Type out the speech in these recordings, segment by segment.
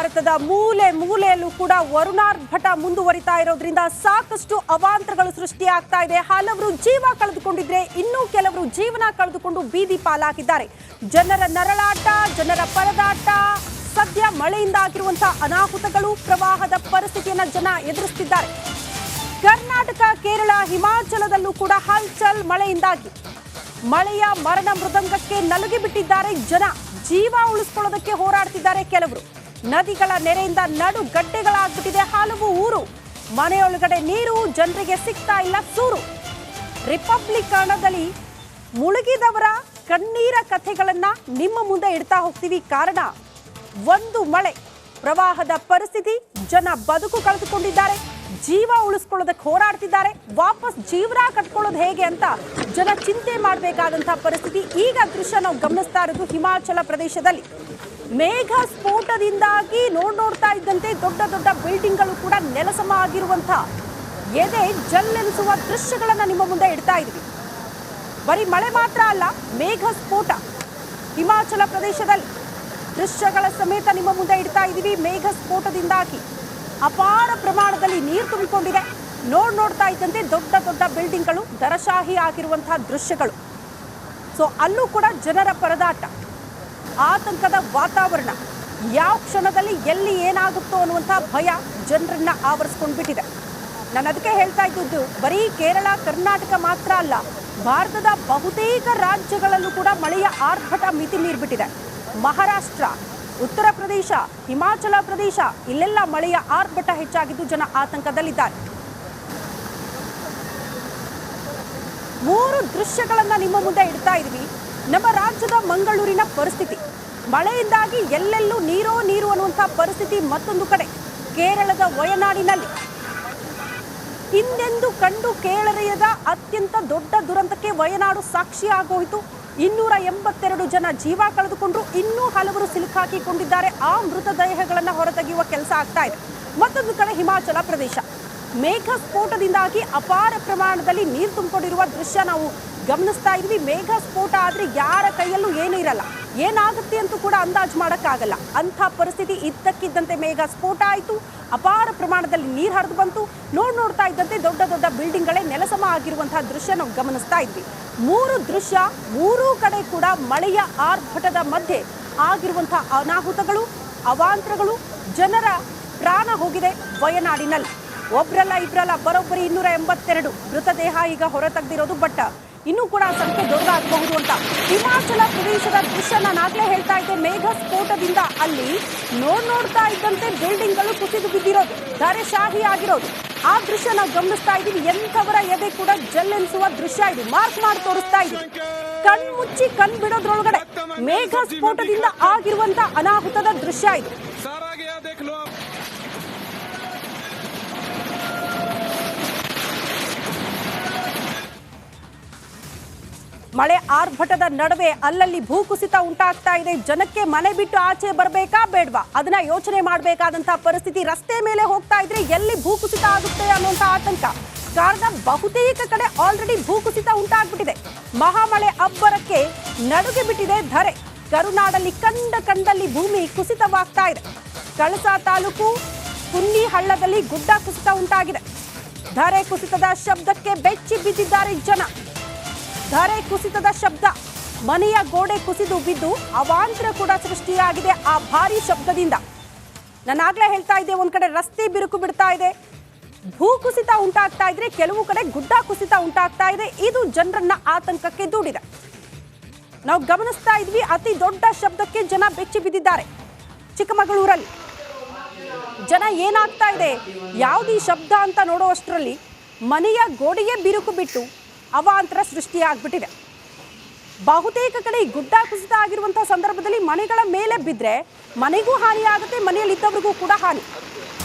ಭಾರತದ ಮೂಲೆ ಮೂಲೆಯಲ್ಲೂ ಕೂಡ ವರುಣಾರ್ಭಟ ಮುಂದುವರಿತಾ ಇರೋದ್ರಿಂದ ಸಾಕಷ್ಟು ಅವಾಂತರಗಳು ಸೃಷ್ಟಿಯಾಗ್ತಾ ಇದೆ. ಹಲವರು ಜೀವ ಕಳೆದುಕೊಂಡಿದ್ರೆ ಇನ್ನೂ ಕೆಲವರು ಜೀವನ ಕಳೆದುಕೊಂಡು ಬೀದಿ ಪಾಲಾಗಿದ್ದಾರೆ. ಜನರ ನರಳಾಟ, ಜನರ ಪರದಾಟ, ಸದ್ಯ ಮಳೆಯಿಂದ ಆಗಿರುವಂತಹ ಅನಾಹುತಗಳು, ಪ್ರವಾಹದ ಪರಿಸ್ಥಿತಿಯನ್ನ ಜನ ಎದುರಿಸುತ್ತಿದ್ದಾರೆ. ಕರ್ನಾಟಕ, ಕೇರಳ, ಹಿಮಾಚಲದಲ್ಲೂ ಕೂಡ ಹಲ್ಚಲ್ ಮಳೆಯಿಂದಾಗಿ ಮಳೆಯ ಮರಣ ಮೃದಂಗಕ್ಕೆ ನಲುಗಿ ಬಿಟ್ಟಿದ್ದಾರೆ ಜನ. ಜೀವ ಉಳಿಸಿಕೊಳ್ಳೋದಕ್ಕೆ ಹೋರಾಡ್ತಿದ್ದಾರೆ ಕೆಲವರು. ನದಿಗಳ ನೆರೆಯಿಂದ ನಡು ಗಡ್ಡೆಗಳಾಗ್ಬಿಟ್ಟಿದೆ ಹಲವು ಊರು. ಮನೆಯೊಳಗಡೆ ನೀರು, ಜನರಿಗೆ ಸಿಗ್ತಾ ಇಲ್ಲ ಸೂರು. ರಿಪಬ್ಲಿಕ್ ಕನ್ನಡದಲ್ಲಿ ಮುಳುಗಿದವರ ಕಣ್ಣೀರ ಕಥೆಗಳನ್ನ ನಿಮ್ಮ ಮುಂದೆ ಇಡ್ತಾ ಹೋಗ್ತೀವಿ. ಕಾರಣ ಒಂದು ಮಳೆ, ಪ್ರವಾಹದ ಪರಿಸ್ಥಿತಿ, ಜನ ಬದುಕು ಕಳೆದುಕೊಂಡಿದ್ದಾರೆ, ಜೀವ ಉಳಿಸ್ಕೊಳ್ಳೋದಕ್ಕೆ ಹೋರಾಡ್ತಿದ್ದಾರೆ. ವಾಪಸ್ ಜೀವನ ಕಟ್ಕೊಳ್ಳೋದು ಹೇಗೆ ಅಂತ ಜನ ಚಿಂತೆ ಮಾಡಬೇಕಾದಂತಹ ಪರಿಸ್ಥಿತಿ. ಈಗ ದೃಶ್ಯ ನಾವು ಗಮನಿಸ್ತಾ ಇರೋದು ಹಿಮಾಚಲ ಪ್ರದೇಶದಲ್ಲಿ. ಮೇಘ ಸ್ಫೋಟದಿಂದಾಗಿ ನೋಡ್ತಾ ಇದ್ದಂತೆ ದೊಡ್ಡ ದೊಡ್ಡ ಬಿಲ್ಡಿಂಗ್ಗಳು ಕೂಡ ನೆಲಸಮ ಆಗಿರುವಂತಹ ಎದೆ ಜಲ್ಲೆನಿಸುವ ದೃಶ್ಯಗಳನ್ನ ನಿಮ್ಮ ಮುಂದೆ ಇಡ್ತಾ ಇದ್ವಿ. ಬರೀ ಮಳೆ ಮಾತ್ರ ಅಲ್ಲ, ಮೇಘ ಸ್ಫೋಟ ಹಿಮಾಚಲ ಪ್ರದೇಶದಲ್ಲಿ ದೃಶ್ಯಗಳ ಸಮೇತ ನಿಮ್ಮ ಮುಂದೆ ಇಡ್ತಾ ಇದ್ದೀವಿ. ಮೇಘ ಸ್ಫೋಟದಿಂದಾಗಿ ಅಪಾರ ಪ್ರಮಾಣದಲ್ಲಿ ನೀರು ತುಂಬಿಕೊಂಡಿದೆ. ನೋಡ್ತಾ ಇದ್ದಂತೆ ದೊಡ್ಡ ದೊಡ್ಡ ಬಿಲ್ಡಿಂಗ್ಗಳು ದರಶಾಹಿ ಆಗಿರುವಂತಹ ದೃಶ್ಯಗಳು. ಸೊ ಅಲ್ಲೂ ಕೂಡ ಜನರ ಪರದಾಟ, ಆತಂಕದ ವಾತಾವರಣ. ಯಾವ ಕ್ಷಣದಲ್ಲಿ ಎಲ್ಲಿ ಏನಾಗುತ್ತೋ ಅನ್ನುವಂತಹ ಭಯ ಜನರನ್ನ ಆವರಿಸ್ಕೊಂಡ್ಬಿಟ್ಟಿದೆ. ನಾನು ಅದಕ್ಕೆ ಹೇಳ್ತಾ ಇದ್ದು, ಬರೀ ಕೇರಳ, ಕರ್ನಾಟಕ ಮಾತ್ರ ಅಲ್ಲ, ಭಾರತದ ಬಹುತೇಕ ರಾಜ್ಯಗಳಲ್ಲೂ ಕೂಡ ಮಳೆಯ ಆರ್ಭಟ ಮಿತಿ ಮೀರಿಬಿಟ್ಟಿದೆ. ಮಹಾರಾಷ್ಟ್ರ, ಉತ್ತರ ಪ್ರದೇಶ, ಹಿಮಾಚಲ ಪ್ರದೇಶ, ಇಲ್ಲೆಲ್ಲ ಮಳೆಯ ಆರ್ಭಟ ಹೆಚ್ಚಾಗಿದ್ದು ಜನ ಆತಂಕದಲ್ಲಿದ್ದಾರೆ. ಮೂರು ದೃಶ್ಯಗಳನ್ನ ನಿಮ್ಮ ಮುಂದೆ ಇಡ್ತಾ ಇದ್ವಿ. ನಮ್ಮ ರಾಜ್ಯದ ಮಂಗಳೂರಿನ ಪರಿಸ್ಥಿತಿ, ಮಳೆಯಿಂದಾಗಿ ಎಲ್ಲೆಲ್ಲೂ ನೀರೋ ನೀರು ಅನ್ನುವಂತಹ ಪರಿಸ್ಥಿತಿ. ಮತ್ತೊಂದು ಕಡೆ ಕೇರಳದ ವಯನಾಡಿನಲ್ಲಿ ಹಿಂದೆಂದು ಕಂಡು ಕೇಳರಿಯದ ಅತ್ಯಂತ ದೊಡ್ಡ ದುರಂತಕ್ಕೆ ವಯನಾಡು ಸಾಕ್ಷಿ ಆಗೋಯಿತು. 282 ಜನ ಜೀವ ಕಳೆದುಕೊಂಡ್ರು, ಇನ್ನೂ ಹಲವರು ಸಿಲುಕಾಕಿಕೊಂಡಿದ್ದಾರೆ. ಆ ಮೃತದೇಹಗಳನ್ನು ಹೊರತೆಗೆಯುವ ಕೆಲಸ ಆಗ್ತಾ ಇದೆ. ಮತ್ತೊಂದು ಕಡೆ ಹಿಮಾಚಲ ಪ್ರದೇಶ, ಮೇಘ ಸ್ಫೋಟದಿಂದಾಗಿ ಅಪಾರ ಪ್ರಮಾಣದಲ್ಲಿ ನೀರು ತುಂಬಿಕೊಂಡಿರುವ ದೃಶ್ಯ ನಾವು ಗಮನಿಸ್ತಾ ಇದ್ವಿ. ಮೇಘ ಸ್ಫೋಟ ಆದ್ರೆ ಯಾರ ಕೈಯಲ್ಲೂ ಏನೂ ಇರಲ್ಲ, ಏನಾಗುತ್ತೆ ಅಂತೂ ಕೂಡ ಅಂದಾಜು ಮಾಡೋಕ್ಕಾಗಲ್ಲ. ಅಂಥ ಪರಿಸ್ಥಿತಿ ಇದ್ದಕ್ಕಿದ್ದಂತೆ ಮೇಘ ಸ್ಫೋಟ ಆಯಿತು, ಅಪಾರ ಪ್ರಮಾಣದಲ್ಲಿ ನೀರು ಹರಿದು ಬಂತು. ನೋಡ್ತಾ ಇದ್ದಂತೆ ದೊಡ್ಡ ದೊಡ್ಡ ಬಿಲ್ಡಿಂಗ್ಗಳೇ ನೆಲಸಮ ಆಗಿರುವಂತಹ ದೃಶ್ಯ ನಾವು ಗಮನಿಸ್ತಾ ಇದ್ವಿ. ಮೂರು ದೃಶ್ಯ, ಮೂರೂ ಕಡೆ ಕೂಡ ಮಳೆಯ ಆರ್ಭಟದ ಮಧ್ಯೆ ಆಗಿರುವಂತಹ ಅನಾಹುತಗಳು, ಅವಾಂತರಗಳು, ಜನರ ಪ್ರಾಣ ಹೋಗಿದೆ ವಯನಾಡಿನಲ್ಲಿ. ಒಬ್ರಲ್ಲ ಇಬ್ರಲ್ಲ, ಬರೋಬ್ಬರಿ 282 ಮೃತದೇಹ ಈಗ ಹೊರತೆಗೆದಿರೋದು. ಬಟ್ ಇನ್ನೂ ಕೂಡ ಸಂಖ್ಯೆ ದೊಡ್ಡದಾಗಬಹುದು ಅಂತ. ಹಿಮಾಚಲ ಪ್ರದೇಶದ ದೃಶ್ಯ ನಾನು ಆಗ್ಲೇ ಹೇಳ್ತಾ ಇದ್ದೆ. ಮೇಘ ಸ್ಫೋಟದಿಂದ ಅಲ್ಲಿ ನೋಡ್ತಾ ಇದ್ದಂತೆ ಬಿಲ್ಡಿಂಗ್ಗಳು ಕುಸಿದು ಬಿದ್ದಿರೋದು, ಧರೆಶಾಹಿ ಆಗಿರೋದು, ಆ ದೃಶ್ಯ ನಾವು ಗಮನಿಸ್ತಾ ಇದ್ದೀವಿ. ಎಂಥವರ ಎದೆ ಕೂಡ ಜಲ್ಲೆನಿಸುವ ದೃಶ್ಯ ಇದು. ಮಾರ್ಕ್ ಮಾಡಿ ತೋರಿಸ್ತಾ ಇದ್ದೀವಿ. ಕಣ್ಮುಚ್ಚಿ ಕಣ್ ಬಿಡೋದ್ರೊಳಗಡೆ ಮೇಘ ಸ್ಫೋಟದಿಂದ ಆಗಿರುವಂತ ಅನಾಹುತದ ದೃಶ್ಯ ಇದು. ಮಳೆ ಆರ್ಭಟದ ನಡುವೆ ಅಲ್ಲಲ್ಲಿ ಭೂಕುಸಿತ ಉಂಟಾಗ್ತಾ ಇದೆ. ಜನಕ್ಕೆ ಮನೆ ಬಿಟ್ಟು ಆಚೆ ಬರಬೇಕಾ ಬೇಡವಾ ಅದನ್ನ ಯೋಚನೆ ಮಾಡಬೇಕಾದಂತಹ ಪರಿಸ್ಥಿತಿ. ರಸ್ತೆ ಮೇಲೆ ಹೋಗ್ತಾ ಇದ್ರೆ ಎಲ್ಲಿ ಭೂಕುಸಿತ ಆಗುತ್ತೆ ಅನ್ನುವಂತ ಆತಂಕ. ಕಾರಣ ಬಹುತೇಕ ಕಡೆ ಆಲ್ರೆಡಿ ಭೂಕುಸಿತ ಉಂಟಾಗ್ಬಿಟ್ಟಿದೆ. ಮಹಾಮಳೆ ಅಬ್ಬರಕ್ಕೆ ನಡುಗಿ ಬಿಟ್ಟಿದೆ ಧರೆ. ಕರುನಾಡಲ್ಲಿ ಕಂಡಲ್ಲಿ ಭೂಮಿ ಕುಸಿತವಾಗ್ತಾ ಇದೆ. ಕಳಸಾ ತಾಲೂಕು ಕುನ್ನಿ ಹಳ್ಳದಲ್ಲಿ ಗುಡ್ಡ ಕುಸಿತ ಉಂಟಾಗಿದೆ. ಧರೆ ಕುಸಿತದ ಶಬ್ದಕ್ಕೆ ಬೆಚ್ಚಿ ಬಿದ್ದಿದ್ದಾರೆ ಜನ. ಧರೆ ಕುಸಿತದ ಶಬ್ದ, ಮನೆಯ ಗೋಡೆ ಕುಸಿದು ಬಿದ್ದು ಅವಾಂತರ ಕೂಡ ಸೃಷ್ಟಿಯಾಗಿದೆ ಆ ಭಾರಿ ಶಬ್ದದಿಂದ. ನಾನಾಗ್ಲೇ ಹೇಳ್ತಾ ಇದ್ದೆ, ಒಂದ್ ಕಡೆ ರಸ್ತೆ ಬಿರುಕು ಬಿಡ್ತಾ ಇದೆ, ಭೂಕುಸಿತ ಉಂಟಾಗ್ತಾ ಇದ್ರೆ ಕೆಲವು ಕಡೆ ಗುಡ್ಡ ಕುಸಿತ ಉಂಟಾಗ್ತಾ ಇದೆ. ಇದು ಜನರನ್ನ ಆತಂಕಕ್ಕೆ ದೂಡಿದೆ. ನಾವು ಗಮನಿಸ್ತಾ ಇದ್ವಿ, ಅತಿ ದೊಡ್ಡ ಶಬ್ದಕ್ಕೆ ಜನ ಬೆಚ್ಚಿ ಬಿದ್ದಿದ್ದಾರೆ. ಚಿಕ್ಕಮಗಳೂರಲ್ಲಿ ಜನ ಏನಾಗ್ತಾ ಇದೆ, ಯಾವುದೀ ಶಬ್ದ ಅಂತ ನೋಡುವಷ್ಟರಲ್ಲಿ ಮನೆಯ ಗೋಡೆಯೇ ಬಿರುಕು ಬಿಟ್ಟು ಅವಾಂತರ ಸೃಷ್ಟಿಯಾಗ್ಬಿಟ್ಟಿದೆ. ಬಹುತೇಕ ಕಡೆ ಗುಡ್ಡ ಕುಸಿತ ಆಗಿರುವಂತಹ ಸಂದರ್ಭದಲ್ಲಿ ಮನೆಗಳ ಮೇಲೆ ಬಿದ್ದರೆ ಮನೆಗೂ ಹಾನಿ ಆಗುತ್ತೆ, ಮನೆಯಲ್ಲಿದ್ದವರಿಗೂ ಕೂಡ ಹಾನಿ.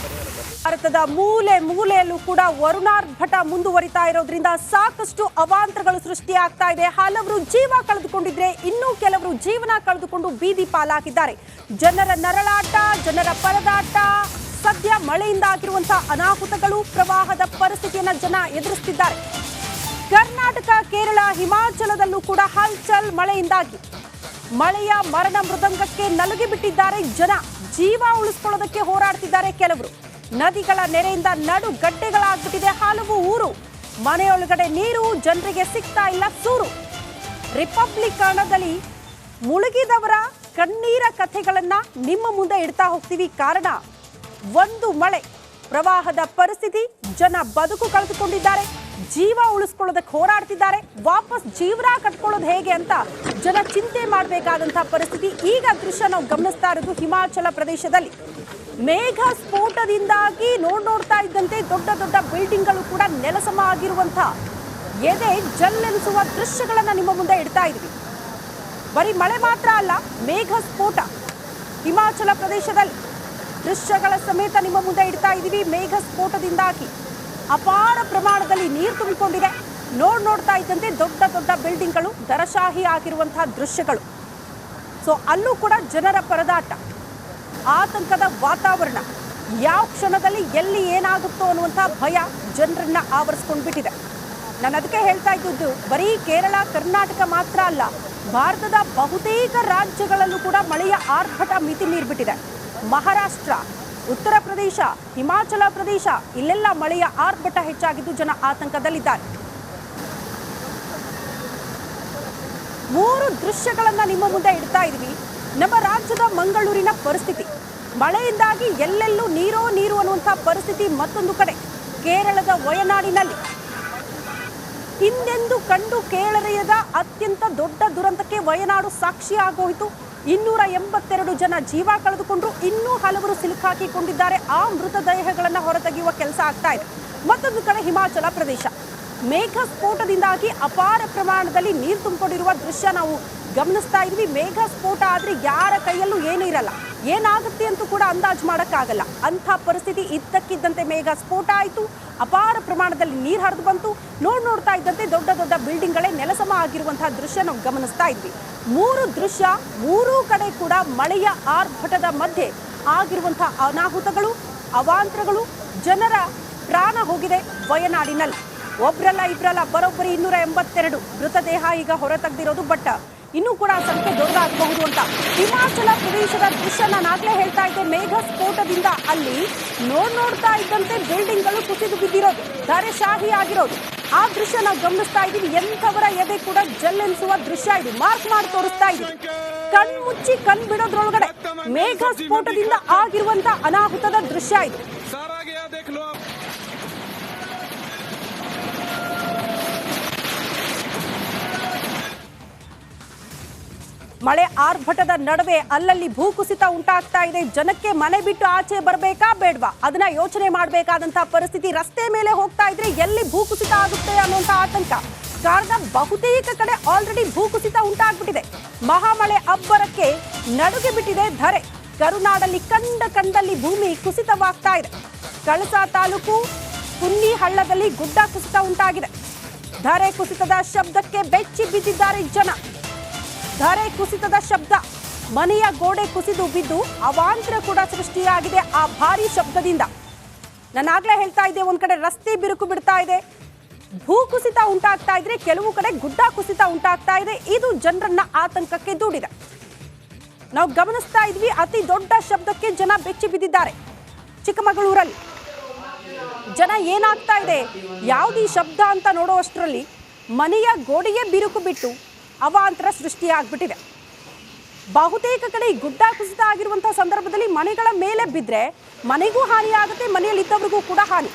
ಭಾರತದ ಮೂಲೆ ಮೂಲೆಯಲ್ಲೂ ಕೂಡ ವರುಣಾರ್ಭಟ ಮುಂದುವರಿತಾ ಇರೋದ್ರಿಂದ ಸಾಕಷ್ಟು ಅವಾಂತರಗಳು ಸೃಷ್ಟಿಯಾಗ್ತಾ ಇದೆ. ಹಲವರು ಜೀವ ಕಳೆದುಕೊಂಡಿದ್ರೆ ಇನ್ನೂ ಕೆಲವರು ಜೀವನ ಕಳೆದುಕೊಂಡು ಬೀದಿ ಪಾಲಾಗಿದ್ದಾರೆ. ಜನರ ನರಳಾಟ, ಜನರ ಪರದಾಟ, ಸದ್ಯ ಮಳೆಯಿಂದ ಆಗಿರುವಂತಹ ಅನಾಹುತಗಳು, ಪ್ರವಾಹದ ಪರಿಸ್ಥಿತಿಯನ್ನ ಜನ ಎದುರಿಸುತ್ತಿದ್ದಾರೆ. ಕರ್ನಾಟಕ, ಕೇರಳ, ಹಿಮಾಚಲದಲ್ಲೂ ಕೂಡ ಹಲ್ಚಲ್ ಮಳೆಯಿಂದಾಗಿ ಮಳೆಯ ಮರಣ ಮೃದಂಗಕ್ಕೆ ನಲುಗಿ ಬಿಟ್ಟಿದ್ದಾರೆ ಜನ. ಜೀವ ಉಳಿಸ್ಕೊಳ್ಳೋದಕ್ಕೆ ಹೋರಾಡ್ತಿದ್ದಾರೆ ಕೆಲವರು. ನದಿಗಳ ನೆರೆಯಿಂದ ನಡುಗಡ್ಡೆಗಳಾಗ್ಬಿಟ್ಟಿದೆ ಹಲವು ಊರು. ಮನೆಯೊಳಗಡೆ ನೀರು, ಜನರಿಗೆ ಸಿಗ್ತಾ ಇಲ್ಲ ಸೂರು. ರಿಪಬ್ಲಿಕ್ ಕನ್ನಡದಲ್ಲಿ ಮುಳುಗಿದವರ ಕಣ್ಣೀರ ಕಥೆಗಳನ್ನ ನಿಮ್ಮ ಮುಂದೆ ಇಡ್ತಾ ಹೋಗ್ತೀವಿ. ಕಾರಣ ಒಂದು ಮಳೆ, ಪ್ರವಾಹದ ಪರಿಸ್ಥಿತಿ, ಜನ ಬದುಕು ಕಳೆದುಕೊಂಡಿದ್ದಾರೆ, ಜೀವ ಉಳಿಸ್ಕೊಳ್ಳೋದಕ್ಕೆ ಹೋರಾಡ್ತಿದ್ದಾರೆ. ವಾಪಸ್ ಜೀವನ ಕಟ್ಕೊಳ್ಳೋದು ಹೇಗೆ ಅಂತ ಜನ ಚಿಂತೆ ಮಾಡಬೇಕಾದಂತಹ ಪರಿಸ್ಥಿತಿ. ಈಗ ದೃಶ್ಯ ನಾವು ಗಮನಿಸ್ತಾ ಇರೋದು ಹಿಮಾಚಲ ಪ್ರದೇಶದಲ್ಲಿ. ಮೇಘ ಸ್ಫೋಟದಿಂದಾಗಿ ನೋಡ್ತಾ ಇದ್ದಂತೆ ದೊಡ್ಡ ದೊಡ್ಡ ಬಿಲ್ಡಿಂಗ್ಗಳು ಕೂಡ ನೆಲಸಮ ಆಗಿರುವಂತಹ ಎದೆ ಜಲ್ಲೆನಿಸುವ ದೃಶ್ಯಗಳನ್ನ ನಿಮ್ಮ ಮುಂದೆ ಇಡ್ತಾ ಇದ್ವಿ. ಬರೀ ಮಳೆ ಮಾತ್ರ ಅಲ್ಲ, ಮೇಘ ಸ್ಫೋಟ ಹಿಮಾಚಲ ಪ್ರದೇಶದಲ್ಲಿ ದೃಶ್ಯಗಳ ಸಮೇತ ನಿಮ್ಮ ಮುಂದೆ ಇಡ್ತಾ ಇದ್ದೀವಿ. ಮೇಘ ಸ್ಫೋಟದಿಂದಾಗಿ ಅಪಾರ ಪ್ರಮಾಣದಲ್ಲಿ ನೀರು ತುಂಬಿಕೊಂಡಿದೆ. ನೋಡ್ತಾ ಇದ್ದಂತೆ ದೊಡ್ಡ ದೊಡ್ಡ ಬಿಲ್ಡಿಂಗ್ಗಳು ದರಶಾಹಿ ಆಗಿರುವಂತಹ ದೃಶ್ಯಗಳು. ಸೊ ಅಲ್ಲೂ ಕೂಡ ಜನರ ಪರದಾಟ, ಆತಂಕದ ವಾತಾವರಣ. ಯಾವ ಕ್ಷಣದಲ್ಲಿ ಎಲ್ಲಿ ಏನಾಗುತ್ತೋ ಅನ್ನುವಂಥ ಭಯ ಜನರನ್ನ ಆವರಿಸ್ಕೊಂಡು ಬಿಟ್ಟಿದೆ. ನಾನು ಅದಕ್ಕೆ ಹೇಳ್ತಾ ಇದ್ದದ್ದು ಬರೀ ಕೇರಳ, ಕರ್ನಾಟಕ ಮಾತ್ರ ಅಲ್ಲ, ಭಾರತದ ಬಹುತೇಕ ರಾಜ್ಯಗಳಲ್ಲೂ ಕೂಡ ಮಳೆಯ ಆರ್ಭಟ ಮಿತಿ ಮೀರಿಬಿಟ್ಟಿದೆ. ಮಹಾರಾಷ್ಟ್ರ, ಉತ್ತರ ಪ್ರದೇಶ, ಹಿಮಾಚಲ ಪ್ರದೇಶ, ಇಲ್ಲೆಲ್ಲ ಮಳೆಯ ಆರ್ಭಟ ಹೆಚ್ಚಾಗಿದ್ದು ಜನ ಆತಂಕದಲ್ಲಿದ್ದಾರೆ. 3 ದೃಶ್ಯಗಳನ್ನ ನಿಮ್ಮ ಮುಂದೆ ಇಡ್ತಾ ಇದ್ವಿ. ನಮ್ಮ ರಾಜ್ಯದ ಮಂಗಳೂರಿನ ಪರಿಸ್ಥಿತಿ, ಮಳೆಯಿಂದಾಗಿ ಎಲ್ಲೆಲ್ಲೂ ನೀರು ಅನ್ನುವಂಥ ಪರಿಸ್ಥಿತಿ. ಮತ್ತೊಂದು ಕಡೆ ಕೇರಳದ ವಯನಾಡಿನಲ್ಲಿ ಹಿಂದೆಂದು ಕಂಡು ಕೇಳರಿಯದ ಅತ್ಯಂತ ದೊಡ್ಡ ದುರಂತಕ್ಕೆ ವಯನಾಡು ಸಾಕ್ಷಿ ಆಗೋಯಿತು. 282 ಜನ ಜೀವ ಕಳೆದುಕೊಂಡ್ರು, ಇನ್ನೂ ಹಲವರು ಸಿಲುಕಾಕಿಕೊಂಡಿದ್ದಾರೆ. ಆ ಮೃತದೇಹಗಳನ್ನು ಹೊರತೆಗೆಯುವ ಕೆಲಸ ಆಗ್ತಾ ಇದೆ. ಮತ್ತೊಂದು ಕಡೆ ಹಿಮಾಚಲ ಪ್ರದೇಶ, ಮೇಘ ಸ್ಫೋಟದಿಂದಾಗಿ ಅಪಾರ ಪ್ರಮಾಣದಲ್ಲಿ ನೀರು ತುಂಬಿಕೊಂಡಿರುವ ದೃಶ್ಯ ನಾವು ಗಮನಿಸ್ತಾ ಇದ್ವಿ. ಮೇಘ ಸ್ಫೋಟ ಆದ್ರೆ ಯಾರ ಕೈಯಲ್ಲೂ ಏನೂ ಇರಲ್ಲ, ಏನಾಗುತ್ತೆ ಅಂತೂ ಕೂಡ ಅಂದಾಜು ಮಾಡೋಕ್ಕಾಗಲ್ಲ. ಅಂಥ ಪರಿಸ್ಥಿತಿ ಇದ್ದಕ್ಕಿದ್ದಂತೆ ಮೇಘ ಸ್ಫೋಟ ಆಯಿತು, ಅಪಾರ ಪ್ರಮಾಣದಲ್ಲಿ ನೀರು ಹರಿದು ಬಂತು. ನೋಡ್ತಾ ಇದ್ದಂತೆ ದೊಡ್ಡ ದೊಡ್ಡ ಬಿಲ್ಡಿಂಗ್ಗಳೇ ನೆಲಸಮ ಆಗಿರುವಂತಹ ದೃಶ್ಯ ನಾವು ಗಮನಿಸ್ತಾ ಇದ್ವಿ. 3 ದೃಶ್ಯ, 3 ಕಡೆ ಕೂಡ ಮಳೆಯ ಆರ್ಭಟದ ಮಧ್ಯೆ ಆಗಿರುವಂತಹ ಅನಾಹುತಗಳು, ಅವಾಂತರಗಳು, ಜನರ ಪ್ರಾಣ ಹೋಗಿದೆ ವಯನಾಡಿನಲ್ಲಿ. ಒಬ್ರಲ್ಲ ಇಬ್ರಲ್ಲ, ಬರೋಬ್ಬರಿ 282 ಮೃತದೇಹ ಈಗ ಹೊರತೆಗೆದಿರೋದು. ಬಟ್ ಇನ್ನೂ ಕೂಡ ಸಂಖ್ಯೆ ದೊಡ್ಡದಾಗಬಹುದು ಅಂತ. ಹಿಮಾಚಲ ಪ್ರದೇಶದ ದೃಶ್ಯ ನಾನಾಗಲೇ ಹೇಳ್ತಾ ಇದ್ದೆ. ಮೇಘ ಸ್ಫೋಟದಿಂದ ಅಲ್ಲಿ ನೋಡ್ತಾ ಇದ್ದಂತೆ ಬಿಲ್ಡಿಂಗ್ಗಳು ಕುಸಿದು ಬಿದ್ದಿರೋದು, ಧರೆಶಾಹಿ ಆಗಿರೋದು, ಆ ದೃಶ್ಯ ನಾವು ಗಮನಿಸ್ತಾ ಇದ್ದೀವಿ. ಎಂಥವರ ಎದೆ ಕೂಡ ಜಲ್ಲೆನಿಸುವ ದೃಶ್ಯ ಇದು. ಮಾರ್ಕ್ ಮಾಡಿ ತೋರಿಸ್ತಾ ಇದ್ದೀವಿ. ಕಣ್ಮುಚ್ಚಿ ಕಣ್ ಬಿಡೋದ್ರೊಳಗಡೆ ಮೇಘ ಸ್ಫೋಟದಿಂದ ಆಗಿರುವಂತ ಅನಾಹುತದ ದೃಶ್ಯ ಇದು. ಮಳೆ ಆರ್ಭಟದ ನಡುವೆ ಅಲ್ಲಲ್ಲಿ ಭೂಕುಸಿತ ಉಂಟಾಗ್ತಾ ಇದೆ. ಜನಕ್ಕೆ ಮನೆ ಬಿಟ್ಟು ಆಚೆ ಬರಬೇಕಾ ಬೇಡವಾ ಅದನ್ನ ಯೋಚನೆ ಮಾಡಬೇಕಾದಂತಹ ಪರಿಸ್ಥಿತಿ. ರಸ್ತೆ ಮೇಲೆ ಹೋಗ್ತಾ ಇದ್ರೆ ಎಲ್ಲಿ ಭೂಕುಸಿತ ಆಗುತ್ತೆ ಅನ್ನುವಂಥ ಆತಂಕ. ಕಾರಣ ಬಹುತೇಕ ಕಡೆ ಆಲ್ರೆಡಿ ಭೂಕುಸಿತ ಉಂಟಾಗ್ಬಿಟ್ಟಿದೆ. ಮಹಾಮಳೆ ಅಬ್ಬರಕ್ಕೆ ನಡುಗೆ ಬಿಟ್ಟಿದೆ ಧರೆ. ಕರುನಾಡಲ್ಲಿ ಕಂಡಲ್ಲಿ ಭೂಮಿ ಕುಸಿತವಾಗ್ತಾ ಇದೆ. ಕಳಸಾ ತಾಲೂಕು ಕುನ್ನಿ ಹಳ್ಳದಲ್ಲಿ ಗುಡ್ಡ ಕುಸಿತ ಉಂಟಾಗಿದೆ. ಧರೆ ಕುಸಿತದ ಶಬ್ದಕ್ಕೆ ಬೆಚ್ಚಿ ಬಿದ್ದಿದ್ದಾರೆ ಜನ. ಧರೆ ಕುಸಿತದ ಶಬ್ದ, ಮನೆಯ ಗೋಡೆ ಕುಸಿದು ಬಿದ್ದು ಅವಾಂತರ ಕೂಡ ಸೃಷ್ಟಿಯಾಗಿದೆ ಆ ಭಾರಿ ಶಬ್ದದಿಂದ. ನಾನಾಗ್ಲೇ ಹೇಳ್ತಾ ಇದ್ದೆ, ಒಂದ್ ಕಡೆ ರಸ್ತೆ ಬಿರುಕು ಬಿಡ್ತಾ ಇದೆ, ಭೂಕುಸಿತ ಉಂಟಾಗ್ತಾ ಇದ್ರೆ, ಕೆಲವು ಕಡೆ ಗುಡ್ಡ ಕುಸಿತ ಉಂಟಾಗ್ತಾ ಇದೆ. ಇದು ಜನರನ್ನ ಆತಂಕಕ್ಕೆ ದೂಡಿದೆ. ನಾವು ಗಮನಿಸ್ತಾ ಇದ್ವಿ, ಅತಿ ದೊಡ್ಡ ಶಬ್ದಕ್ಕೆ ಜನ ಬೆಚ್ಚಿ ಬಿದ್ದಿದ್ದಾರೆ. ಚಿಕ್ಕಮಗಳೂರಲ್ಲಿ ಜನ ಏನಾಗ್ತಾ ಇದೆ, ಯಾವುದೀ ಶಬ್ದ ಅಂತ ನೋಡುವಷ್ಟರಲ್ಲಿ ಮನೆಯ ಗೋಡೆಯೇ ಬಿರುಕು ಬಿಟ್ಟು ಅವಾಂತರ ಸೃಷ್ಟಿಯಾಗ್ಬಿಟ್ಟಿದೆ. ಬಹುತೇಕ ಕಡೆ ಗುಡ್ಡ ಕುಸಿತ ಆಗಿರುವಂತಹ ಸಂದರ್ಭದಲ್ಲಿ ಮನೆಗಳ ಮೇಲೆ ಬಿದ್ದರೆ ಮನೆಗೂ ಹಾನಿ ಆಗುತ್ತೆ, ಮನೆಯಲ್ಲಿದ್ದವರಿಗೂ ಕೂಡ ಹಾನಿ.